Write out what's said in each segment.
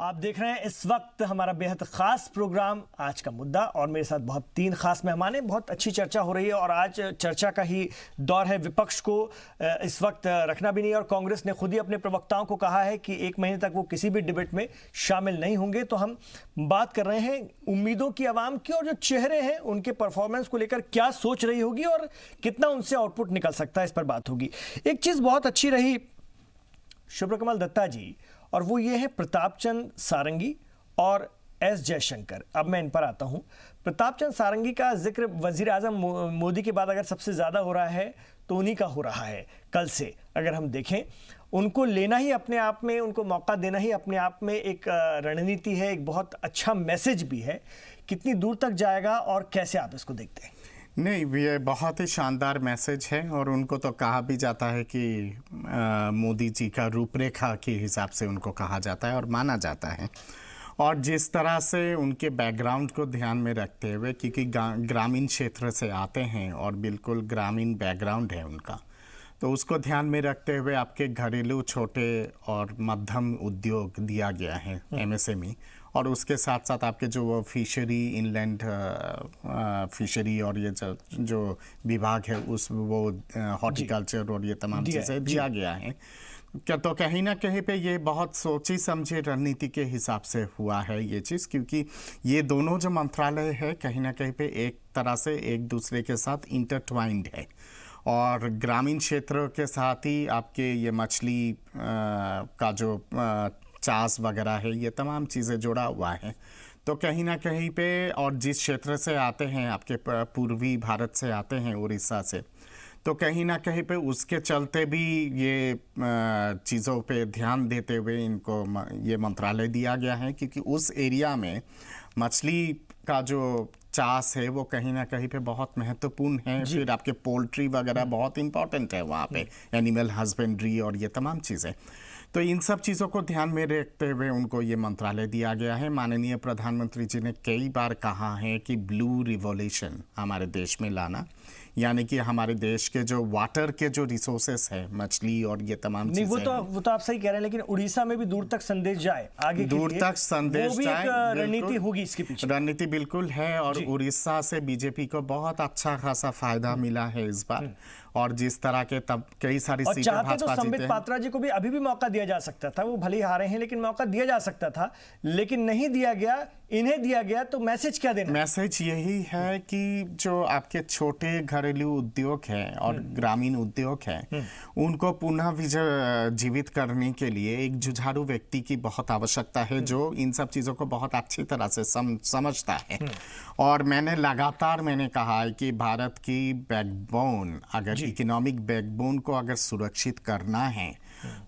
आप देख रहे हैं इस वक्त हमारा बेहद खास प्रोग्राम आज का मुद्दा, और मेरे साथ बहुत तीन खास मेहमान हैं। बहुत अच्छी चर्चा हो रही है और आज चर्चा का ही दौर है। विपक्ष को इस वक्त रखना भी नहीं, और कांग्रेस ने खुद ही अपने प्रवक्ताओं को कहा है कि 1 महीने तक वो किसी भी डिबेट में शामिल नहीं होंगे। तो हम बात कर रहे हैं उम्मीदों की, आवाम की, और जो चेहरे हैं उनके परफॉर्मेंस को लेकर क्या सोच रही होगी और कितना उनसे आउटपुट निकल सकता है, इस पर बात होगी। एक चीज़ बहुत अच्छी रही शुभ्रकमल दत्ता जी, और वो ये है प्रताप चंद सारंगी और एस जयशंकर। अब मैं इन पर आता हूं। प्रताप चंद सारंगी का जिक्र वजीर आजम मोदी के बाद अगर सबसे ज़्यादा हो रहा है तो उन्हीं का हो रहा है। कल से अगर हम देखें, उनको लेना ही अपने आप में, उनको मौका देना ही अपने आप में एक रणनीति है, एक बहुत अच्छा मैसेज भी है। कितनी दूर तक जाएगा और कैसे आप इसको देखते हैं? नहीं, ये बहुत ही शानदार मैसेज है, और उनको तो कहा भी जाता है कि मोदी जी का रूपरेखा के हिसाब से उनको कहा जाता है और माना जाता है। और जिस तरह से उनके बैकग्राउंड को ध्यान में रखते हुए, क्योंकि ग्रामीण क्षेत्र से आते हैं और बिल्कुल ग्रामीण बैकग्राउंड है उनका, तो उसको ध्यान में रखते हुए आपके घरेलू छोटे और मध्यम उद्योग दिया गया है, MSME, और उसके साथ साथ आपके जो फिशरी, इनलैंड फिशरी और ये जो विभाग है उस वो हॉर्टिकल्चर और ये तमाम चीज़ें दिया गया है। क्या तो कहीं ना कहीं पे ये बहुत सोची समझी रणनीति के हिसाब से हुआ है ये चीज़, क्योंकि ये दोनों जो मंत्रालय है कहीं ना कहीं पे एक तरह से एक दूसरे के साथ इंटरट्वाइंड है, और ग्रामीण क्षेत्र के साथ ही आपके ये मछली का जो चास वगैरह है, ये तमाम चीज़ें जुड़ा हुआ है। तो कहीं ना कहीं पे, और जिस क्षेत्र से आते हैं, आपके पूर्वी भारत से आते हैं, उड़ीसा से, तो कहीं ना कहीं पे उसके चलते भी ये चीज़ों पे ध्यान देते हुए इनको ये मंत्रालय दिया गया है, क्योंकि उस एरिया में मछली का जो चास है वो कहीं ना कहीं पे बहुत महत्वपूर्ण है। फिर आपके पोल्ट्री वगैरह बहुत इंपॉर्टेंट है वहाँ पे, एनिमल हस्बेंड्री और ये तमाम चीज़ें। तो इन सब चीज़ों को ध्यान में रखते हुए उनको ये मंत्रालय दिया गया है। माननीय प्रधानमंत्री जी ने कई बार कहा है कि ब्लू रिवॉल्यूशन हमारे देश में लाना, यानी कि हमारे देश के जो वाटर के जो रिसोर्सेस है, मछली और ये तमाम चीजें, वो तो आप सही कह रहे हैं, लेकिन उड़ीसा में भी दूर तक संदेश जाए, आगे दूर तक संदेश जाए, रणनीति होगी इसके पीछे। रणनीति बिल्कुल है, और उड़ीसा से बीजेपी को बहुत अच्छा खासा फायदा मिला है इस बार, और जिस तरह के तब कई सारी सीटें भाजपा जीते हैं। संबित पात्रा जी को भी अभी भी मौका दिया जा सकता था, वो भले ही हारे हैं लेकिन मौका दिया जा सकता था, लेकिन नहीं दिया गया, इन्हें दिया गया। तो मैसेज क्या देना? मैसेज यही है कि जो आपके छोटे घरेलू उद्योग हैं और ग्रामीण उद्योग हैं, उनको पुनः जीवित करने के लिए एक जुझारू व्यक्ति की बहुत आवश्यकता है, जो इन सब चीज़ों को बहुत अच्छी तरह से समझता है। और मैंने कहा है कि भारत की बैकबोन, अगर इकोनॉमिक बैकबोन को अगर सुरक्षित करना है,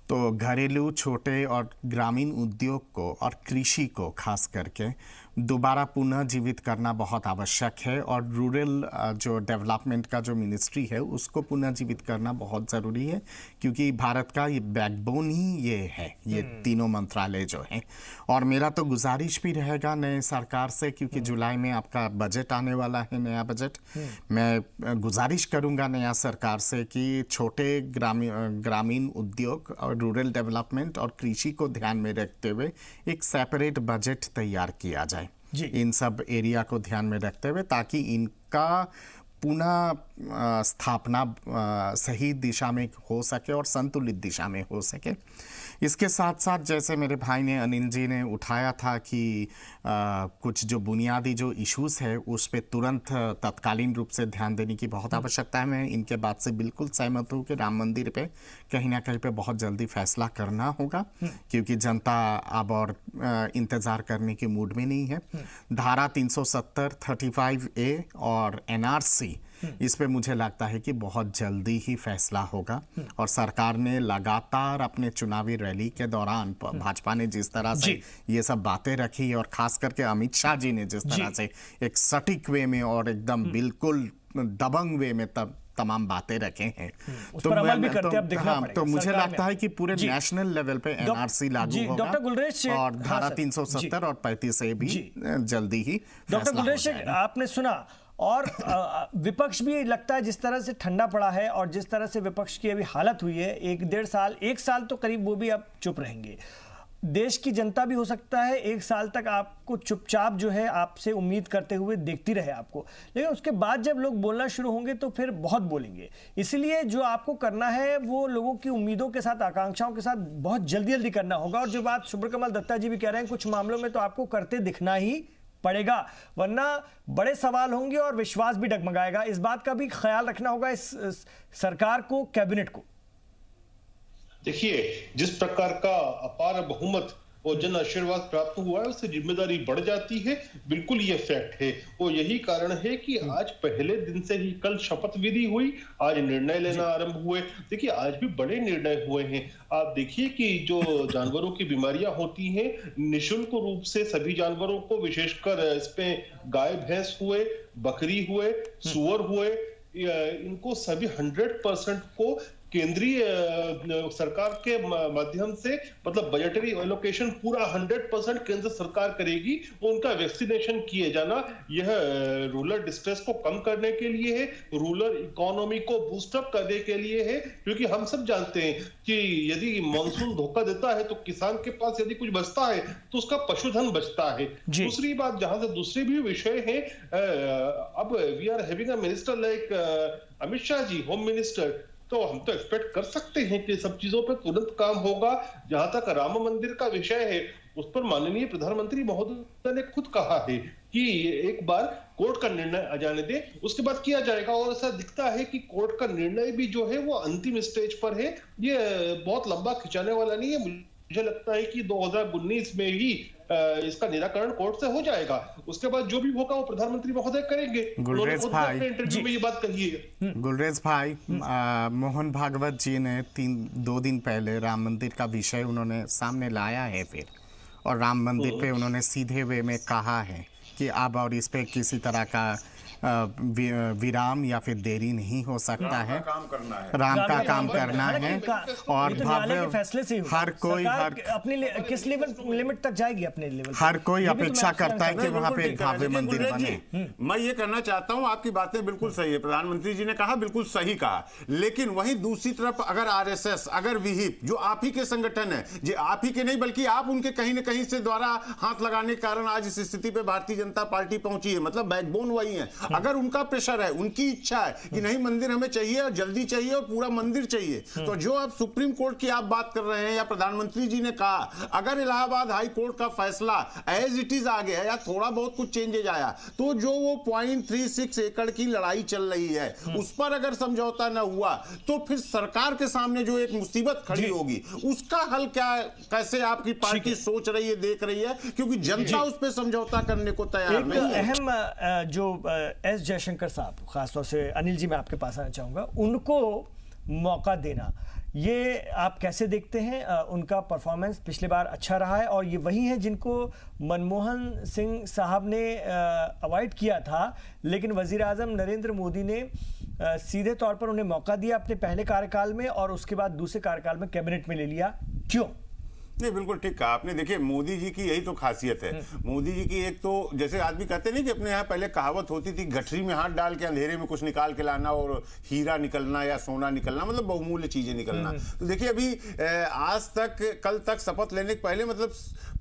तो घरेलू छोटे और ग्रामीण उद्योग को और कृषि को खास करके दोबारा पुनः जीवित करना बहुत आवश्यक है, और रूरल जो डेवलपमेंट का जो मिनिस्ट्री है उसको पुनः जीवित करना बहुत ज़रूरी है, क्योंकि भारत का ये बैकबोन ही ये है, ये तीनों मंत्रालय जो हैं। और मेरा तो गुजारिश भी रहेगा नए सरकार से, क्योंकि जुलाई में आपका बजट आने वाला है, नया बजट, मैं गुजारिश करूँगा नया सरकार से कि छोटे ग्रामीण उद्योग और रूरल डेवलपमेंट और कृषि को ध्यान में रखते हुए एक सेपरेट बजट तैयार किया जाए इन सब एरिया को ध्यान में रखते हुए, ताकि इनका पुनः स्थापना सही दिशा में हो सके और संतुलित दिशा में हो सके। इसके साथ साथ जैसे मेरे भाई ने, अनिल जी ने उठाया था कि कुछ जो बुनियादी जो इश्यूज़ है उस पे तुरंत तत्कालीन रूप से ध्यान देने की बहुत आवश्यकता है। मैं इनके बात से बिल्कुल सहमत हूँ कि राम मंदिर पे कहीं ना कहीं पे बहुत जल्दी फैसला करना होगा, क्योंकि जनता अब और इंतज़ार करने के मूड में नहीं है। धारा 370, 35A और NRC, इस पे मुझे लगता है कि बहुत जल्दी ही फैसला होगा, और सरकार ने लगातार अपने चुनावी रैली के दौरान भाजपा ने जिस तरह से ये सब बातें रखी, और खास करके अमित शाह जी ने जिस तरह से एक सटीक वे में और एकदम बिल्कुल दबंग वे में तमाम बातें रखे हैं, तो मुझे लगता है कि पूरे नेशनल लेवल पे NRC लागू होगा, डॉक्टर गुलरेश, और धारा 370 और 35A भी जल्दी ही डॉक्टर गुलरेश, आपने सुना, और विपक्ष भी लगता है जिस तरह से ठंडा पड़ा है और जिस तरह से विपक्ष की अभी हालत हुई है, 1 साल तो करीब वो भी अब चुप रहेंगे। देश की जनता भी हो सकता है 1 साल तक आपको चुपचाप जो है आपसे उम्मीद करते हुए देखती रहे आपको, लेकिन उसके बाद जब लोग बोलना शुरू होंगे तो फिर बहुत बोलेंगे। इसलिए जो आपको करना है वो लोगों की उम्मीदों के साथ, आकांक्षाओं के साथ बहुत जल्दी जल्दी करना होगा। और जो बात सुब्रकमल दत्ता जी भी कह रहे हैं, कुछ मामलों में तो आपको करते दिखना ही पड़ेगा, वरना बड़े सवाल होंगे और विश्वास भी डगमगाएगा। इस बात का भी ख्याल रखना होगा इस सरकार को, कैबिनेट को। देखिए, जिस प्रकार का अपार बहुमत और जन आशीर्वाद प्राप्त हुआ है, उससे जिम्मेदारी बढ़ जाती है। बिल्कुल ये फैक्ट है। और यही कारण है कि आज पहले दिन से ही, कल शपथ विधि हुई, आज निर्णय लेना आरंभ हुए। देखिए, आज भी बड़े निर्णय हुए हैं। आप देखिए कि जो जानवरों की बीमारियां होती हैं, निःशुल्क रूप से सभी जानवरों को, विशेषकर इसमें गाय भैंस हुए, बकरी हुए, सुअर हुए, इनको सभी 100% को केंद्रीय सरकार के माध्यम से, मतलब बजटरी एलोकेशन पूरा 100% केंद्र सरकार करेगी। उनका वैक्सीनेशन किए जाना, यह रूरल डिस्ट्रेस को कम करने के लिए है, रूरल इकोनॉमी को बूस्टअप करने के लिए है। क्योंकि हम सब जानते हैं कि यदि मानसून धोखा देता है तो किसान के पास यदि कुछ बचता है तो उसका पशुधन बचता है। दूसरी बात, जहां से दूसरे भी विषय है, अब we are having a minister like Amit Shah ji, home minister, तो हम तो एक्सपेक्ट कर सकते हैं कि सब चीजों पर तुरंत काम होगा। जहां तक राम मंदिर का विषय है, उस पर माननीय प्रधानमंत्री महोदय ने खुद कहा है कि एक बार कोर्ट का निर्णय आ जाने दे, उसके बाद किया जाएगा। और ऐसा दिखता है कि कोर्ट का निर्णय भी जो है वो अंतिम स्टेज पर है। ये बहुत लंबा खिंचाने वाला नहीं है। मुझे लगता है कि 2019 में ही इसका निराकरण कोर्ट से हो जाएगा। उसके बाद जो भी होगा वो प्रधानमंत्री महोदय करेंगे। गुलरेज भाई, इंटरव्यू में ये बात कही है। गुलरेज भाई, मोहन भागवत जी ने 2 दिन पहले राम मंदिर का विषय उन्होंने सामने लाया है फिर, और राम मंदिर पे उन्होंने सीधे वे में कहा है कि अब और इस पे किसी तरह का विराम या फिर देरी नहीं हो सकता है। राम का काम करना है। और भव्य फैसले से हर कोई अपने किस लिमिट तक जाएगी, अपने लेवल हर कोई अपेक्षा करता है कि वहाँ पे एक भव्य मंदिर बने। मैं ये कहना चाहता हूँ, आपकी बातें बिल्कुल सही है, प्रधानमंत्री जी ने कहा बिल्कुल सही कहा, लेकिन वहीं दूसरी तरफ अगर आरएसएस, अगर विहिप, जो आप ही के संगठन है, जो आप ही के नहीं बल्कि आप उनके कहीं न कहीं से द्वारा हाथ लगाने के कारण आज इस स्थिति पे भारतीय जनता पार्टी पहुंची है, मतलब बैकबोन वही है। अगर उनका प्रेशर है, उनकी इच्छा है कि नहीं मंदिर हमें चाहिए और जल्दी चाहिए और पूरा मंदिर चाहिए, तो जो आप सुप्रीम कोर्ट की आप बात कर रहे हैं या प्रधानमंत्री जी ने कहा, अगर इलाहाबाद हाई कोर्ट का फैसला एज इट इज आ गया या थोड़ा बहुत कुछ चेंजेज आया, तो जो वो 0.36 एकड़ की लड़ाई चल रही है उस पर अगर समझौता न हुआ तो फिर सरकार के सामने जो एक मुसीबत खड़ी होगी उसका हल क्या, कैसे आपकी पार्टी सोच रही है, देख रही है, क्योंकि जनता उस पर समझौता करने को तैयार नहीं है। अहम जो एस जयशंकर साहब, खासतौर से अनिल जी, मैं आपके पास आना चाहूंगा, उनको मौका देना, ये आप कैसे देखते हैं? उनका परफॉर्मेंस पिछले बार अच्छा रहा है और ये वही है जिनको मनमोहन सिंह साहब ने अवॉइड किया था, लेकिन वजीर आजम नरेंद्र मोदी ने सीधे तौर पर उन्हें मौका दिया अपने पहले कार्यकाल में और उसके बाद दूसरे कार्यकाल में कैबिनेट में ले लिया। क्यों? नहीं, बिल्कुल ठीक कहा आपने। देखिए, मोदी जी की यही तो खासियत है। मोदी जी की एक तो, जैसे आदमी कहते नहीं कि अपने यहाँ पहले कहावत होती थी, गठरी में हाथ डाल के अंधेरे में कुछ निकाल के लाना और हीरा निकलना या सोना निकलना, मतलब बहुमूल्य चीजें निकलना। तो देखिए, अभी आज तक, कल तक शपथ लेने के पहले, मतलब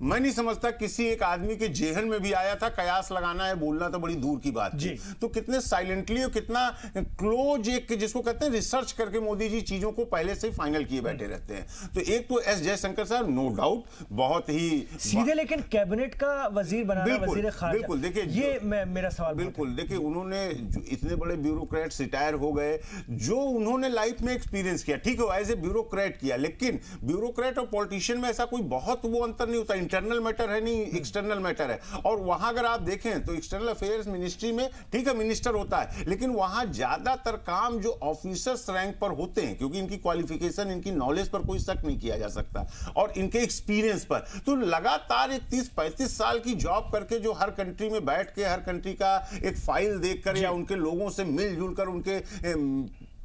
मैं नहीं समझता किसी एक आदमी के जेहन में भी आया था कयास लगाना है, बोलना तो बड़ी दूर की बात थी। तो कितने साइलेंटली और कितना क्लोज, एक जिसको कहते हैं रिसर्च करके मोदी जी चीजों को पहले से फाइनल किए बैठे रहते हैं। तो एक तो एस जयशंकर साहब नो डाउट बहुत ही सीधे, लेकिन कैबिनेट का वजीर बनाना, वजीर खारजा, बिल्कुल। देखिए, ये मेरा सवाल बिल्कुल, देखिए उन्होंने इतने बड़े ब्यूरोक्रेट रिटायर हो गए, जो उन्होंने लाइफ में एक्सपीरियंस किया, ठीक है, एज ए ब्यूरोक्रेट किया, लेकिन ब्यूरोक्रेट और पॉलिटिशियन में ऐसा कोई बहुत वो अंतर नहीं होता। इंटरनल मैटर है, नहीं एक्सटर्नल मैटर है। और वहां अगर आप देखें तो एक्सटर्नल अफेयर्स मिनिस्ट्री में, ठीक है, मिनिस्टर होता है, लेकिन वहां ज्यादातर काम जो ऑफिसर्स रैंक पर होते हैं, क्योंकि इनकी क्वालिफिकेशन, इनकी नॉलेज पर कोई शक नहीं किया जा सकता, और इनके एक्सपीरियंस पर, तो लगातार 30-35 साल की जॉब करके जो हर कंट्री में बैठ के हर कंट्री का एक फाइल देखकर या उनके लोगों से मिलजुल कर उनके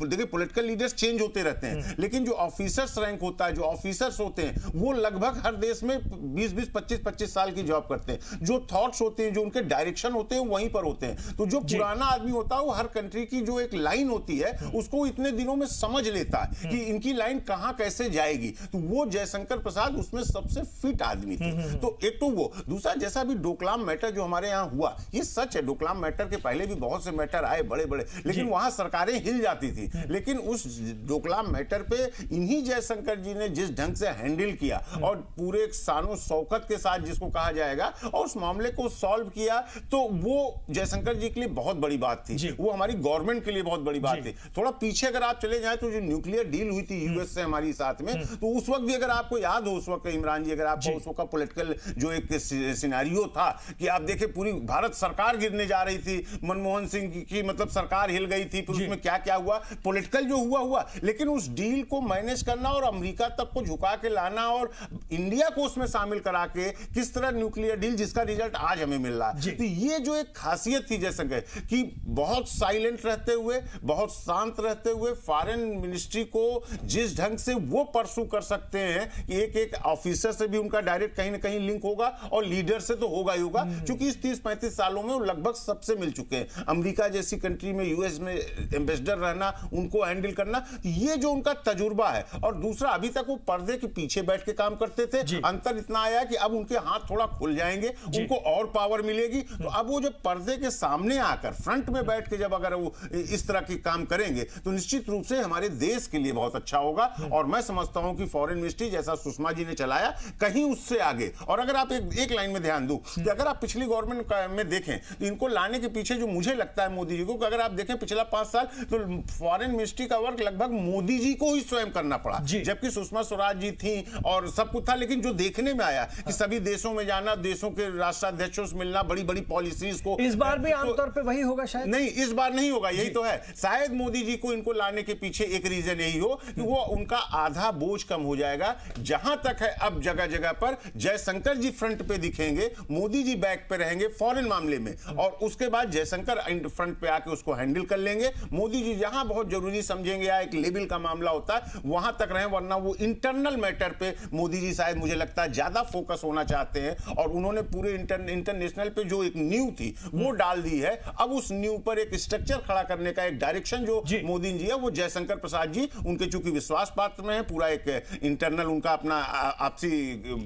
देखिए पॉलिटिकल लीडर्स चेंज होते रहते हैं, लेकिन जो ऑफिसर्स रैंक होता है, जो ऑफिसर्स होते हैं, वो लगभग हर देश में 20-20, 25-25 साल की जॉब करते हैं। जो थॉट्स होते हैं, जो उनके डायरेक्शन होते हैं, वहीं पर होते हैं। तो जो पुराना आदमी होता है वो हर कंट्री की जो एक लाइन होती है उसको इतने दिनों में समझ लेता है कि इनकी लाइन कहां कैसे जाएगी। तो वो जयशंकर प्रसाद उसमें सबसे फिट आदमी थे। तो एक तो वो, दूसरा जैसा अभी डोकलाम मैटर जो हमारे यहाँ हुआ, ये सच है, डोकलाम मैटर के पहले भी बहुत से मैटर आए बड़े बड़े, लेकिन वहां सरकारें हिल जाती थी। लेकिन उस डोकलाम मैटर पे इन्हीं जयशंकर जी ने जिस ढंग से हैंडल किया और पूरे शानो शौकत के साथ जिसको कहा जाएगा, और उस मामले को सॉल्व किया, तो वो जयशंकर जी के लिए बहुत बड़ी बात थी। वो हमारी गवर्नमेंट के लिए बहुत बड़ी बात थी। थोड़ा पीछे अगर आप चले जाएं तो जो न्यूक्लियर डील हुई थी यूएस से हमारी साथ में, तो उस वक्त भी अगर आपको याद हो, उस वक्त इमरान जी, अगर आपको उस वक्त का पॉलिटिकल जो एक सिनेरियो था कि आप देखें पूरी भारत सरकार गिरने जा रही थी, मनमोहन सिंह की मतलब सरकार हिल गई थी, फिर उसमें क्या क्या हुआ, पॉलिटिकल जो हुआ, लेकिन उस डील को मैनेज करना और अमेरिका तक को झुका के लाना और इंडिया को उसमें शामिल करा के किस तरह न्यूक्लियर डील जिसका रिजल्ट आज हमें मिल रहा है। तो ये जो एक खासियत थी जयशंकर कि बहुत साइलेंट रहते हुए, बहुत शांत रहते हुए फॉरेन मिनिस्ट्री को जिस ढंग से वो परसू कर सकते हैं कि एक एक ऑफिसर से भी उनका डायरेक्ट कहीं ना कहीं लिंक होगा और लीडर से तो होगा ही होगा, क्योंकि इस 30-35 सालों में वो लगभग सबसे मिल चुके हैं। अमेरिका जैसी कंट्री में, यूएस में एम्बेसडर रहना, उनको हैंडल करना, ये जो उनका तजुर्बा है। और दूसरा, अभी तक वो पर्दे के पीछे बैठ के काम करते थे, अंतर इतना आया कि अब उनके हाथ थोड़ा खुल जाएंगे, उनको और पावर मिलेगी। तो अब वो जब पर्दे के सामने आकर फ्रंट में बैठ के जब अगर वो इस तरह की काम करेंगे तो निश्चित रूप से हमारे देश के लिए बहुत अच्छा होगा। और मैं समझता हूं कि फॉरेन मिनिस्ट्री जैसा सुषमा जी ने चलाया, कहीं उससे आगे। और अगर आप एक लाइन में ध्यान दूं कि अगर आप पिछली गवर्नमेंट में देखें तो इनको लाने के पीछे जो मुझे लगता है मोदी जी को, अगर आप देखें पिछला 5 साल तो फॉरेन मिनिस्ट्री का वर्क लगभग मोदी जी को ही स्वयं करना पड़ा, जबकि सुषमा स्वराज जी थी और सब कुछ था। लेकिन जो देखने में आया कि सभी देशों में जाना, देशों के राष्ट्राध्यक्षों से मिलना, बड़ी बड़ी पॉलिसीज को, इस बार भी आमतौर पे वही होगा शायद। नहीं, इस बार नहीं होगा, यही तो है। शायद मोदी जी को इनको लाने के पीछे एक रीजन यही हो कि वो उनका आधा बोझ कम हो जाएगा। जहां तक है अब जगह जगह पर जयशंकर जी फ्रंट पे दिखेंगे, मोदी जी बैक पे रहेंगे फॉरेन मामले में, और उसके बाद जयशंकर फ्रंट पे आके उसको हैंडल कर लेंगे। मोदी जी जहां बहुत जरूरी समझेंगे या एक लेवल का मामला होता है वहां तक रहे, वरना वो इंटरनल मैटर पे मोदी जी शायद मुझे लगता है ज्यादा फोकस होना चाहते हैं। और उन्होंने पूरे इंटरनेशनल पे जो एक नींव थी वो डाल दी है। अब उस नींव पर एक स्ट्रक्चर खड़ा करने का एक डायरेक्शन जो मोदी जी है, वो जयशंकर प्रसाद जी, उनके चूंकि विश्वास पात्र में है, पूरा एक इंटरनल उनका अपना आपसी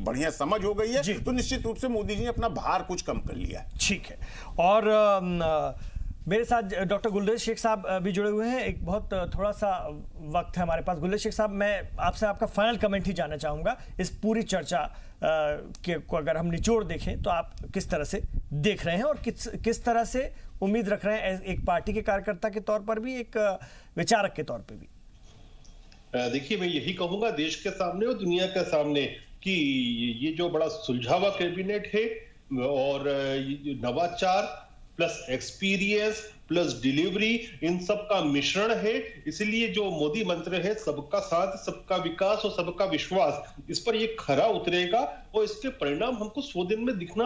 बढ़िया समझ हो गई है, तो निश्चित रूप से मोदी जी ने अपना भार कुछ कम कर लिया है। ठीक है। और मेरे साथ डॉक्टर गुलरेज शेख साहब भी जुड़े हुए हैं। एक बहुत थोड़ा सा वक्त है हमारे पास। गुलरेज शेख साहब, मैं आपसे आपका फाइनल कमेंट ही जानना चाहूँगा इस पूरी चर्चा को अगर हम निचोड़ देखें तो आप किस तरह से देख रहे हैं और किस तरह से उम्मीद रख रहे हैं, एक पार्टी के कार्यकर्ता के तौर पर भी, एक विचारक के तौर पर भी। देखिए, मैं यही कहूँगा देश के सामने और दुनिया के सामने कि ये जो बड़ा सुलझावा कैबिनेट है और नवाचार प्लस एक्सपीरियंस प्लस डिलीवरी, इन सब का मिश्रण है। इसलिए जो मोदी मंत्र है, सबका साथ, सबका विकास और सबका विश्वास, इस पर ये खरा उतरेगा और इसके परिणाम हमको 100 दिन में दिखना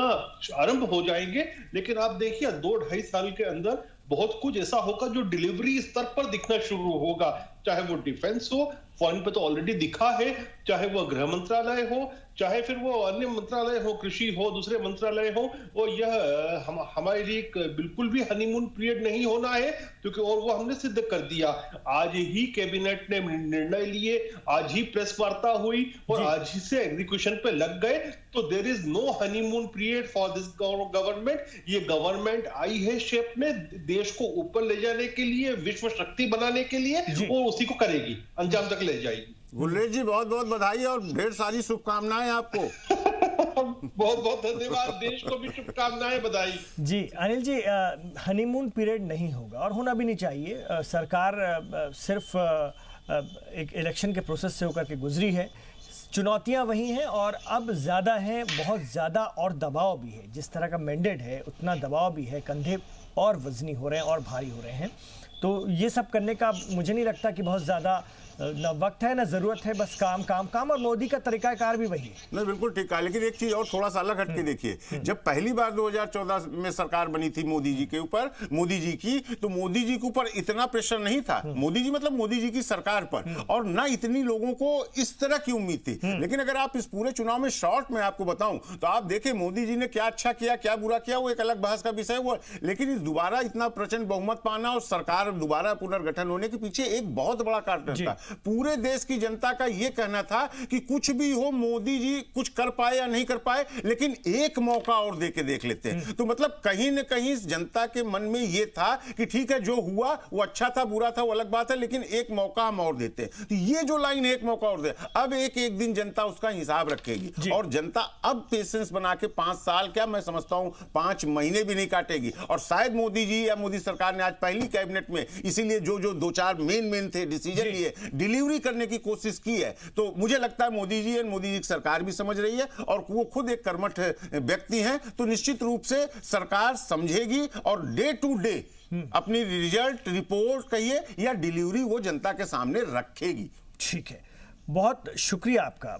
आरंभ हो जाएंगे। लेकिन आप देखिए 2-2.5 साल के अंदर बहुत कुछ ऐसा होगा जो डिलीवरी स्तर पर दिखना शुरू होगा, चाहे वो डिफेंस हो, फॉरेन पे तो ऑलरेडी दिखा है, चाहे वो गृह मंत्रालय हो, चाहे फिर वो अन्य मंत्रालय हो, कृषि हो, दूसरे मंत्रालय हो। और यह हमारे लिए बिल्कुल भी हनीमून पीरियड नहीं होना है, क्योंकि और वो हमने सिद्ध कर दिया। आज ही कैबिनेट ने निर्णय लिए, आज ही प्रेस वार्ता हुई और आज ही से एग्जीक्यूशन पे लग गए। तो there is no honeymoon period for this government. ये गवर्नमेंट आई है शेप में देश को ऊपर ले जाने के लिए, विश्व शक्ति बनाने के लिए, और उसी को करेगी, अंजाम तक ले जाएगी। गुलरेज जी, बहुत बहुत बधाई और ढेर सारी शुभकामनाएं आपको। बहुत बहुत धन्यवाद, देश को भी शुभकामनाएं, बधाई। जी अनिल जी, हनीमून पीरियड नहीं होगा और होना भी नहीं चाहिए। सरकार सिर्फ एक इलेक्शन के प्रोसेस से होकर के गुजरी है, चुनौतियां वही हैं और अब ज़्यादा हैं, बहुत ज़्यादा, और दबाव भी है। जिस तरह का मैंडेट है उतना दबाव भी है, कंधे और वजनी हो रहे हैं और भारी हो रहे हैं। तो ये सब करने का मुझे नहीं लगता कि बहुत ज़्यादा ना वक्त है ना जरूरत है, बस काम काम काम, और मोदी का तरीकाकार भी वही है। नहीं, बिल्कुल ठीक है। लेकिन एक चीज और थोड़ा सा अलग हटके देखिए, जब पहली बार 2014 में सरकार बनी थी मोदी जी के ऊपर, मोदी जी की, तो मोदी जी के ऊपर इतना प्रेशर नहीं था। मोदी जी मतलब मोदी जी की सरकार पर, और ना इतनी लोगों को इस तरह की उम्मीद थी। लेकिन अगर आप इस पूरे चुनाव में शॉर्ट में आपको बताऊं तो आप देखें मोदी जी ने क्या अच्छा किया क्या बुरा किया, वो एक अलग बहस का विषय हुआ। लेकिन इस दोबारा इतना प्रचंड बहुमत पाना और सरकार दोबारा पुनर्गठन होने के पीछे एक बहुत बड़ा कारण था। पूरे देश की जनता का यह कहना था कि कुछ भी हो मोदी जी कुछ कर पाए या नहीं कर पाए, लेकिन एक मौका और देके देख लेते हैं। तो मतलब कहीं ना कहीं जनता के मन में यह था कि ठीक है जो हुआ वो अच्छा था बुरा था वो अलग बात है, लेकिन एक मौका हम और देते हैं। तो ये जो लाइन एक मौका और दे, अब एक दिन जनता उसका हिसाब रखेगी, और जनता अब पेशेंस बना के 5 साल क्या मैं समझता हूं 5 महीने भी नहीं काटेगी। और शायद मोदी जी या मोदी सरकार ने आज पहली कैबिनेट में इसीलिए जो 2-4 मेन थे डिसीजन लिए डिलीवरी करने की कोशिश की है। तो मुझे लगता है मोदी जी और मोदी जी की सरकार भी समझ रही है, और वो खुद एक कर्मठ व्यक्ति हैं, तो निश्चित रूप से सरकार समझेगी और डे टू डे अपनी रिजल्ट रिपोर्ट कहिए या डिलीवरी वो जनता के सामने रखेगी। ठीक है, बहुत शुक्रिया आपका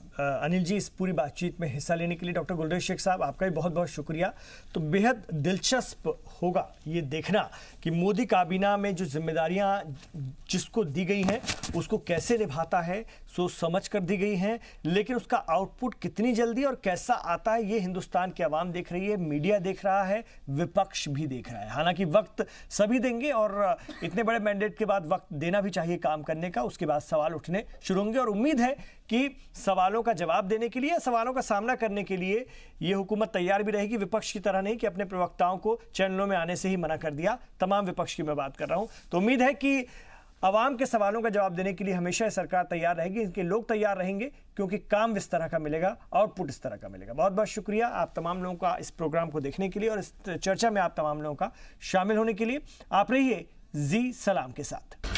अनिल जी इस पूरी बातचीत में हिस्सा लेने के लिए। डॉक्टर गुलरेज शेख साहब आपका भी बहुत बहुत शुक्रिया। तो बेहद दिलचस्प होगा ये देखना कि मोदी काबीना में जो जिम्मेदारियां जिसको दी गई हैं उसको कैसे निभाता है, सोच समझ कर दी गई हैं, लेकिन उसका आउटपुट कितनी जल्दी और कैसा आता है ये हिंदुस्तान की आवाम देख रही है, मीडिया देख रहा है, विपक्ष भी देख रहा है। हालांकि वक्त सभी देंगे, और इतने बड़े मैंडेट के बाद वक्त देना भी चाहिए काम करने का, उसके बाद सवाल उठने शुरू होंगे। और उम्मीद है कि सवालों का जवाब देने के लिए, सवालों का सामना करने के लिए यह हुकूमत तैयार भी रहेगी, विपक्ष की तरह नहीं कि अपने प्रवक्ताओं को चैनलों में आने से ही मना कर दिया। तमाम विपक्ष की मैं बात कर रहा हूं। तो उम्मीद है कि आवाम के सवालों का जवाब देने के लिए हमेशा सरकार तैयार रहेगी, इनके लोग तैयार रहेंगे, क्योंकि काम इस तरह का मिलेगा, आउटपुट इस तरह का मिलेगा। बहुत बहुत शुक्रिया आप तमाम लोगों का इस प्रोग्राम को देखने के लिए और इस चर्चा में आप तमाम लोगों का शामिल होने के लिए। आप रहिए जी सलाम के साथ।